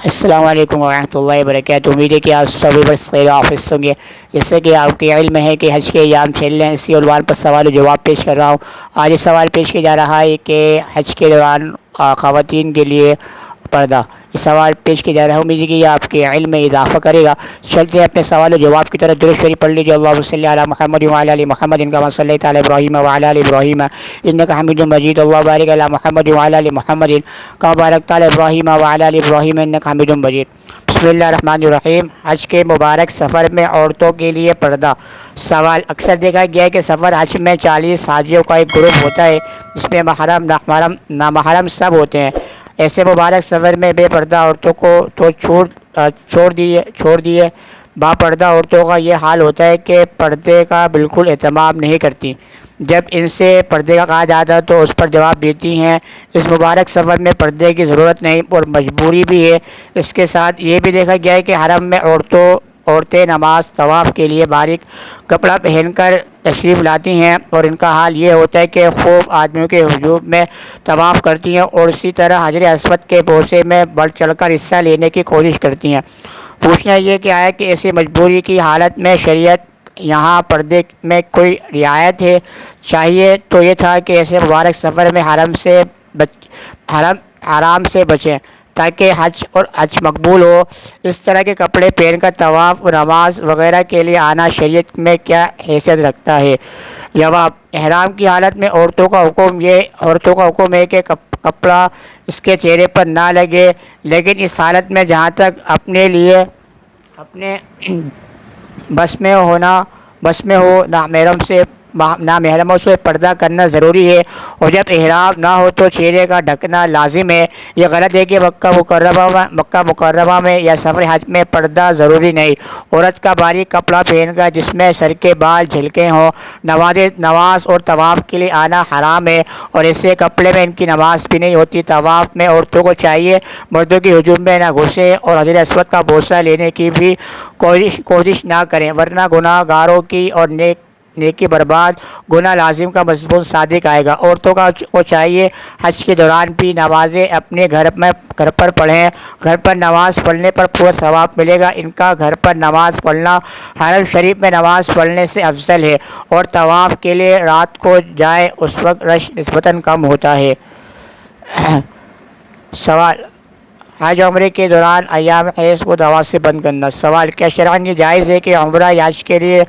السلام علیکم ورحمۃ اللہ وبرکاتہ۔ امید ہے کہ آپ سبھی بس خیر و عافیت ہوں گے۔ جیسے کہ آپ کے علم ہے کہ حج کے ایام چل رہے ہیں، اسی عنوان پر سوال و جواب پیش کر رہا ہوں۔ آج یہ سوال پیش کیا جا رہا ہے کہ حج کے دوران خواتین کے لیے پردہ، یہ سوال پیش کیا جا رہا ہے۔ امید ہے کہ یہ آپ کے علم میں اضافہ کرے گا۔ چلتے ہیں اپنے سوال و جواب کی طرف۔ درود شریف پڑھ لیجیے۔ اللہم صلی علی محمد وعلی آل محمد کما صلیت علی ابراہیم وعلی آل ابراہیم انک حمید مجید۔ اللہ بارک علی محمد وعلی آل محمد کما بارکت علی ابراہیم وعلی آل ابراہیم انک حمید مجید۔ بسم اللہ الرحمن الرحیم۔ حج کے مبارک سفر میں عورتوں کے لیے پردہ۔ سوال: اکثر دیکھا گیا ہے کہ سفر حج میں 40 حاجیوں کا ایک گروپ ہوتا ہے جس میں محرم، نامحرم سب ہوتے ہیں۔ ایسے مبارک سفر میں بے پردہ عورتوں کو تو چھوڑ دیے با پردہ عورتوں کا یہ حال ہوتا ہے کہ پردے کا بالکل اہتمام نہیں کرتی۔ جب ان سے پردے کا کہا جاتا ہے تو اس پر جواب دیتی ہیں اس مبارک سفر میں پردے کی ضرورت نہیں اور مجبوری بھی ہے۔ اس کے ساتھ یہ بھی دیکھا گیا ہے کہ حرم میں عورتیں نماز طواف کے لیے باریک کپڑا پہن کر تشریف لاتی ہیں اور ان کا حال یہ ہوتا ہے کہ خوب آدمیوں کے ہجوم میں طواف کرتی ہیں اور اسی طرح حجر اسود کے بوسے میں بڑھ چڑھ کر حصہ لینے کی کوشش کرتی ہیں۔ پوچھنا یہ کہ آیا کہ ایسی مجبوری کی حالت میں شریعت یہاں پردے میں کوئی رعایت ہے؟ چاہیے تو یہ تھا کہ ایسے مبارک سفر میں حرام سے بچیں تاکہ حج مقبول ہو۔ اس طرح کے کپڑے پہن کر طواف، نماز وغیرہ کے لیے آنا شریعت میں کیا حیثیت رکھتا ہے؟ جواب: احرام کی حالت میں عورتوں کا حکم ہے کہ کپڑا اس کے چہرے پر نہ لگے، لیکن اس حالت میں جہاں تک اپنے بس میں ہو نامحرموں سے پردہ کرنا ضروری ہے، اور جب احرام نہ ہو تو چہرے کا ڈھکنا لازم ہے۔ یہ غلط ہے کہ مکہ مکرمہ میں یا سفر حج میں پردہ ضروری نہیں۔ عورت کا باریک کپڑا پہن کر جس میں سر کے بال جھلکے ہوں نماز اور طواف کے لیے آنا حرام ہے، اور ایسے کپڑے میں ان کی نماز بھی نہیں ہوتی۔ طواف میں عورتوں کو چاہیے مردوں کے ہجوم میں نہ گھسیں اور حجر اسود کا بوسہ لینے کی بھی کوشش نہ کریں، ورنہ گناہ گاروں کی اور نیکی برباد گناہ لازم کا مضمون صادق آئے گا۔ عورتوں کو چاہیے حج کے دوران بھی نمازیں اپنے گھر پر پڑھیں۔ گھر پر نماز پڑھنے پر پورا ثواب ملے گا۔ ان کا گھر پر نماز پڑھنا حرم شریف میں نماز پڑھنے سے افضل ہے، اور طواف کے لیے رات کو جائیں، اس وقت رش نسبتاً کم ہوتا ہے۔ سوال: حج عمرے کے دوران ایام حیض کو دوا سے بند کرنا۔ سوال: کیا شرعاً یہ جائز ہے کہ عمرہ یا حج کے لیے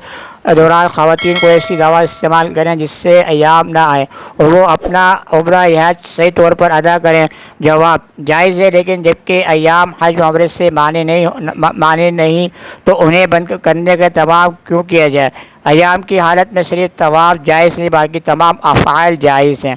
دوران خواتین کو ایسی دوا استعمال کریں جس سے ایام نہ آئیں اور وہ اپنا عمرہ یا حج صحیح طور پر ادا کریں؟ جواب: جائز ہے، لیکن جبکہ ایام حج عمرے سے مانے نہیں تو انہیں بند کرنے کا اہتمام کیوں کیا جائے؟ ایام کی حالت میں صرف طواف جائز نہیں، باقی تمام افعال جائز ہیں۔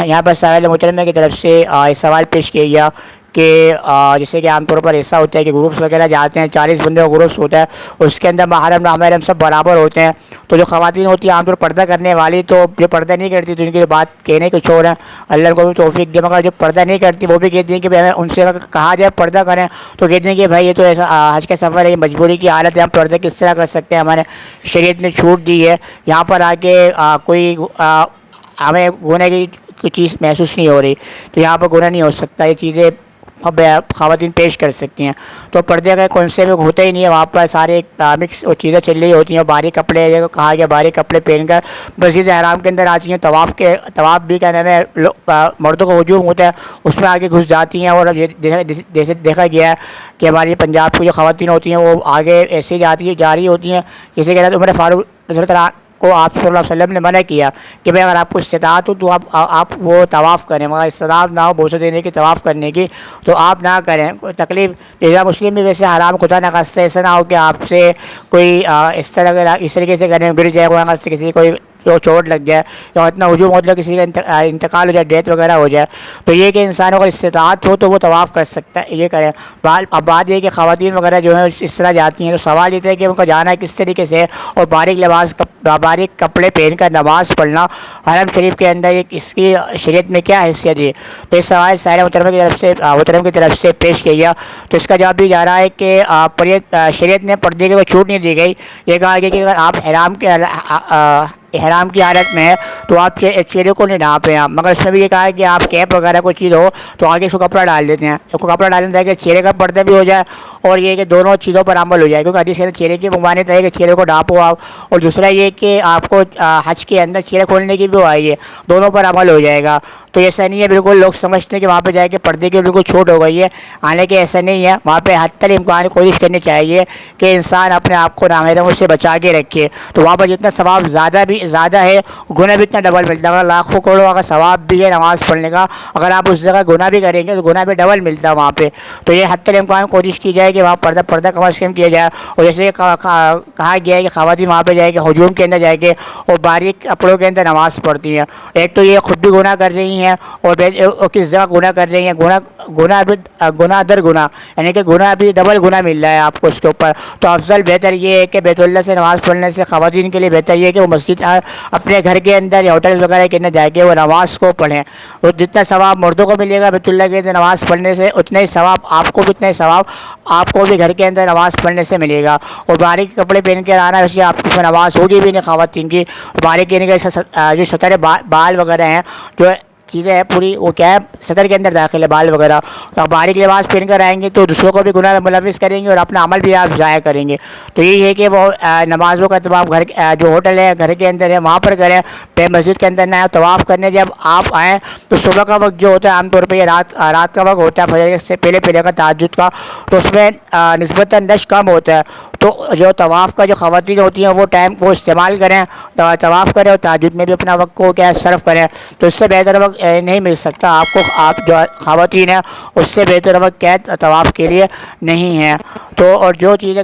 یہاں پر سائل محترمہ کی طرف سے سوال پیش کیا گیا کہ جیسے کہ عام طور پر ایسا ہوتا ہے کہ گروپس وغیرہ جاتے ہیں، 40 بندوں کا گروپس ہوتا ہے، اس کے اندر محرم نامحرم سب برابر ہوتے ہیں، تو جو خواتین ہوتی ہیں عام طور پر پردہ کرنے والی، تو جو پردہ نہیں کرتی تو ان کی بات کہنے کچھ اور ہیں، اللہ کو بھی توفیق دے، مگر جو پردہ نہیں کرتی وہ بھی کہتی ہیں کہ بھائی ہمیں ان سے کہا جائے پردہ کریں تو کہتے ہیں کہ بھائی یہ تو ایسا حج کا سفر ہے، یہ مجبوری کی حالت ہے، ہم پردہ کس طرح کر سکتے ہیں، ہمارے شریعت نے چھوٹ دی ہے۔ یہاں پر آ کے کوئی ہمیں گناہ کی کوئی چیز محسوس نہیں ہو رہی، تو یہاں پر گناہ نہیں ہو سکتا، یہ چیزیں خواتین پیش کر سکتی ہیں۔ تو پردے کا کنسیپٹ ہوتا ہی نہیں ہے، وہاں پر سارے مکس اور چیزیں چل رہی ہوتی ہیں، باریک کپڑے کہا گیا باریک کپڑے پہن کر مسجد حرام کے اندر آتی ہیں، طواف بھی کیا نام ہے مردوں کا ہجوم ہوتا ہے اس میں آگے گھس جاتی ہیں، اور جیسے دیکھا گیا ہے کہ ہماری پنجاب کی جو خواتین ہوتی ہیں وہ آگے ایسے جا رہی ہوتی ہیں، جیسے کہ عمر فاروق رضی اللہ عنہ کو آپ صلی اللہ علیہ وسلم نے منع کیا کہ بھائی اگر آپ کو استطاعت ہو تو آپ وہ طواف کریں، مگر استطاعت نہ ہو بوسہ دینے کی طواف کرنے کی تو آپ نہ کریں۔ کوئی تکلیف جیسا مسلم بھی ویسے حرام، خدا نہ خواستہ ایسا نہ ہو کہ آپ سے کوئی اس طریقے سے کریں گر جائے، خدا نہ خواستہ کسی کوئی چوٹ لگ جائے یا اتنا ہجوم ہو جائے کسی کا انتقال ہو جائے، ڈیتھ وغیرہ ہو جائے، تو یہ کہ انسانوں کو استطاعت ہو تو وہ طواف کر سکتا ہے، یہ کریں۔ اب بات یہ کہ خواتین وغیرہ جو ہیں اس طرح جاتی ہیں، تو سوال یہ ہے کہ ان کا جانا کس طریقے سے ہے، اور باریک کپڑے پہن کر نماز پڑھنا حرم شریف کے اندر اس کی شریعت میں کیا حیثیت ہے؟ تو اس سوال سائلہ محترم کی طرف سے پیش کیا گیا، تو اس کا جواب بھی جا رہا ہے کہ شریعت نے پردے کی کوئی چھوٹ نہیں دی گئی۔ یہ کہا گیا کہ اگر آپ احرام کی حالت میں ہے تو آپ چہرے کو نہیں ڈھانپیں آپ، مگر اس میں بھی یہ کہا ہے کہ آپ کیپ وغیرہ کوئی چیز ہو تو آگے اس کو کپڑا ڈال دیتے ہیں، اس کو کپڑا ڈالنے تاکہ چہرے کا پردہ بھی ہو جائے اور یہ کہ دونوں چیزوں پر عمل ہو جائے، کیونکہ حدیث کے اندر چہرے کی ممانعت ہے کہ چہرے کو ڈھانپو آپ، اور دوسرا یہ کہ آپ کو حج کے اندر چہرے کھولنے کی بھی آئی ہے، دونوں پر عمل ہو جائے گا۔ تو ایسا نہیں ہے، بالکل لوگ سمجھتے ہیں کہ وہاں پہ جا کے پردے کی بالکل چھوٹ ہو گئی ہے، حالانکہ ایسا نہیں ہے، وہاں پہ حتی الامکان کوشش کرنی چاہیے کہ انسان اپنے آپ کو نامحرموں سے بچا کے رکھے، تو وہاں پر جتنا ثواب زیادہ ہے، گناہ بھی اتنا ڈبل ملتا ہے۔ اگر لاکھوں کروڑوں اگر ثواب بھی ہے نماز پڑھنے کا، اگر آپ اس جگہ گناہ بھی کریں گے تو گناہ بھی ڈبل ملتا ہے وہاں پہ۔ تو یہ حتی الامکان کوشش کی جائے کہ وہاں پردہ کم از کم کیا جائے، اور جیسے کہا گیا ہے کہ خواتین وہاں پہ جائے کہ ہجوم کے اندر جائے کے اور باریک کپڑوں کے اندر نماز پڑھتی ہیں، ایک تو یہ خود بھی گناہ کر رہی ہیں اور کس جگہ گناہ کر رہی ہیں، گناہ در گناہ، یعنی کہ گناہ بھی ڈبل گناہ مل رہا ہے آپ کو اس کے اوپر۔ تو افضل بہتر یہ ہے کہ بیت اللہ سے نماز پڑھنے سے خواتین کے لیے بہتر یہ ہے کہ وہ مسجد اپنے گھر کے اندر یا ہوٹل وغیرہ کے اندر جا کے وہ نماز کو پڑھیں، اور جتنا ثواب مردوں کو ملے گا بیت اللہ کے اندر نماز پڑھنے سے، اتنا ہی ثواب آپ کو بھی، اتنا ہی ثواب آپ کو بھی گھر کے اندر نماز پڑھنے سے ملے گا۔ اور باریک کپڑے پہن کے آنا، ویسے آپ کی نماز ہوگی بھی نہیں خواتین کی، باریک یعنی کہ جو سطر بال وغیرہ ہیں، جو چیزیں ہیں پوری، وہ کیا ہے سطر کے اندر داخل ہے بال وغیرہ، تو آپ باریک لباس پہن کر آئیں گے تو دوسروں کو بھی گناہ میں ملوث کریں گے اور اپنا عمل بھی آپ ضائع کریں گے۔ تو یہی ہے کہ وہ نمازوں کا اہتمام جو ہوٹل ہے گھر کے اندر ہے وہاں پر کریں، پہ مسجد کے اندر نہ آئیں۔ طواف کرنے جب آپ آئیں تو صبح کا وقت جو ہوتا ہے عام طور پہ یہ رات کا وقت ہوتا ہے، فجر سے پہلے کا تہجد کا، تو اس میں نسبتاً رش کم ہوتا ہے، تو جو طواف کا جو خواتین ہوتی ہیں وہ ٹائم کو استعمال کریں، طواف کریں اور تہجد میں بھی اپنا وقت کو کیا صرف کریں، تو اس سے بہتر وقت نہیں مل سکتا آپ کو، آپ جو خواتین ہیں اس سے بہتر وقت کیا طواف کے لیے نہیں ہے۔ تو اور جو چیزیں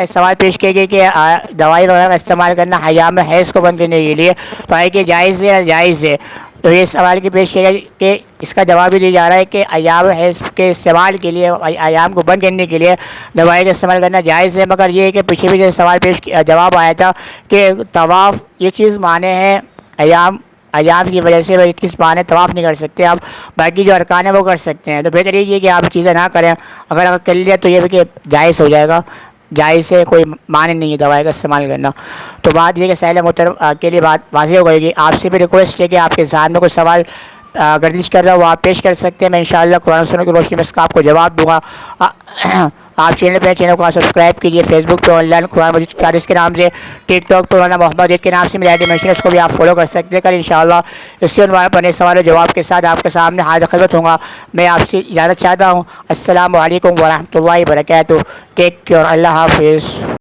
سوال پیش کیے گئے کہ دوائی وغیرہ کا استعمال کرنا ایام حیض کو بند کرنے کے لیے، تو ہے کہ جائز ہے یا جائز ہے، تو یہ سوال کی پیش کیا گیا کہ اس کا جواب بھی دیا جا رہا ہے کہ ایام حیض کے استعمال کے لیے، ایام کو بند کرنے کے لیے دوائی کا استعمال کرنا جائز ہے، مگر یہ ہے کہ پیچھے بھی جو سوال جواب آیا تھا کہ طواف یہ چیز مانے ہیں، ایام کی وجہ سے کس معنی طواف نہیں کر سکتے آپ، باقی جو ارکان ہیں وہ کر سکتے ہیں، تو بہتر یہ ہے کہ آپ چیزیں نہ کریں، اگر کر لیا تو یہ بھی کہ جائز ہو جائے گا، جائز سے کوئی معنی نہیں ہے دوائی کا استعمال کرنا۔ تو بات یہ کہ سائل محترم کے لیے بات واضح ہو گئی کہ آپ سے بھی ریکویسٹ ہے کہ آپ کے ذہن میں کوئی سوال گردش کر رہا ہو وہ آپ پیش کر سکتے ہیں، میں انشاءاللہ قرآن و سنت کی روشنی میں اس کا آپ کو جواب دوں گا۔ آپ چینل کو سبسکرائب کیجئے، فیس بک پہ آن لائن قرآن مجید فارس کے نام سے، ٹک ٹاک پہ مولانا محمد عید کے نام سے میری آئی ڈی مینشن ہے، اس کو بھی آپ فالو کر سکتے ہیں۔ کل انشاءاللہ اسی عنوان پر نئے سوال و جواب کے ساتھ آپ کے سامنے حاضر خدمت ہوں گا۔ میں آپ سے اجازت چاہتا ہوں، السلام علیکم ورحمۃ اللہ وبرکاتہ، ٹیک کیئر، اللہ حافظ۔